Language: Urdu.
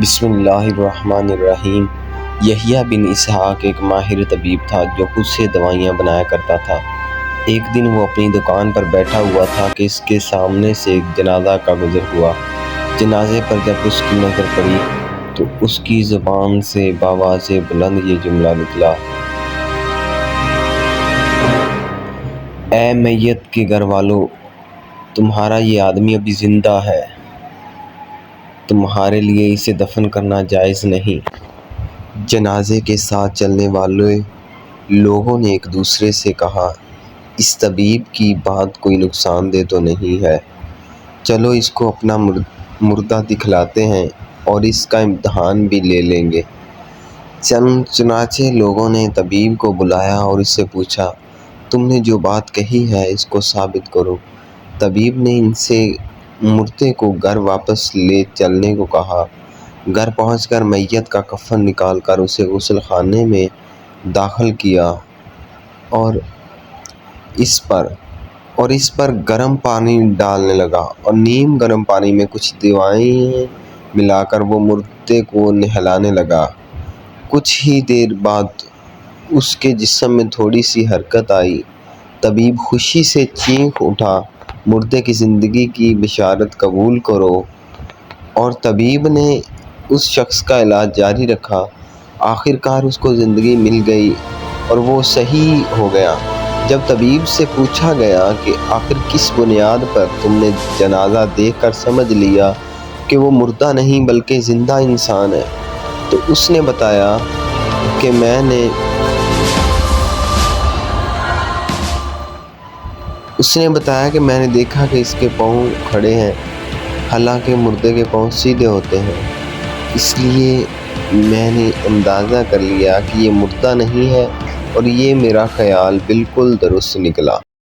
بسم اللہ الرحمن الرحیم۔ یحییٰ بن اسحاق ایک ماہر طبیب تھا جو خود سے دوائیاں بنایا کرتا تھا۔ ایک دن وہ اپنی دکان پر بیٹھا ہوا تھا کہ اس کے سامنے سے ایک جنازہ کا گزر ہوا۔ جنازے پر جب اس کی نظر پڑی تو اس کی زبان سے بآواز بلند یہ جملہ نکلا: اے میت کے گھر والو، تمہارا یہ آدمی ابھی زندہ ہے، تمہارے لیے اسے دفن کرنا جائز نہیں۔ جنازے کے ساتھ چلنے والے لوگوں نے ایک دوسرے سے کہا: اس طبیب کی بات کوئی نقصان دہ تو نہیں ہے، چلو اس کو اپنا مردہ دکھلاتے ہیں اور اس کا امتحان بھی لے لیں گے۔ چنانچہ لوگوں نے طبیب کو بلایا اور اس سے پوچھا: تم نے جو بات کہی ہے اس کو ثابت کرو۔ طبیب نے ان سے مردے کو گھر واپس لے چلنے کو کہا۔ گھر پہنچ کر میت کا کفن نکال کر اسے غسل خانے میں داخل کیا اور اس پر گرم پانی ڈالنے لگا اور نیم گرم پانی میں کچھ دوائیں ملا کر وہ مردے کو نہلانے لگا۔ کچھ ہی دیر بعد اس کے جسم میں تھوڑی سی حرکت آئی۔ طبیب خوشی سے چیخ اٹھا: مردے کی زندگی کی بشارت قبول کرو۔ اور طبیب نے اس شخص کا علاج جاری رکھا۔ آخر کار اس کو زندگی مل گئی اور وہ صحیح ہو گیا۔ جب طبیب سے پوچھا گیا کہ آخر کس بنیاد پر تم نے جنازہ دیکھ کر سمجھ لیا کہ وہ مردہ نہیں بلکہ زندہ انسان ہے، تو اس نے بتایا کہ میں نے دیکھا کہ اس کے پاؤں کھڑے ہیں، حالانکہ مردے کے پاؤں سیدھے ہوتے ہیں، اس لیے میں نے اندازہ کر لیا کہ یہ مردہ نہیں ہے، اور یہ میرا خیال بالکل درست نکلا۔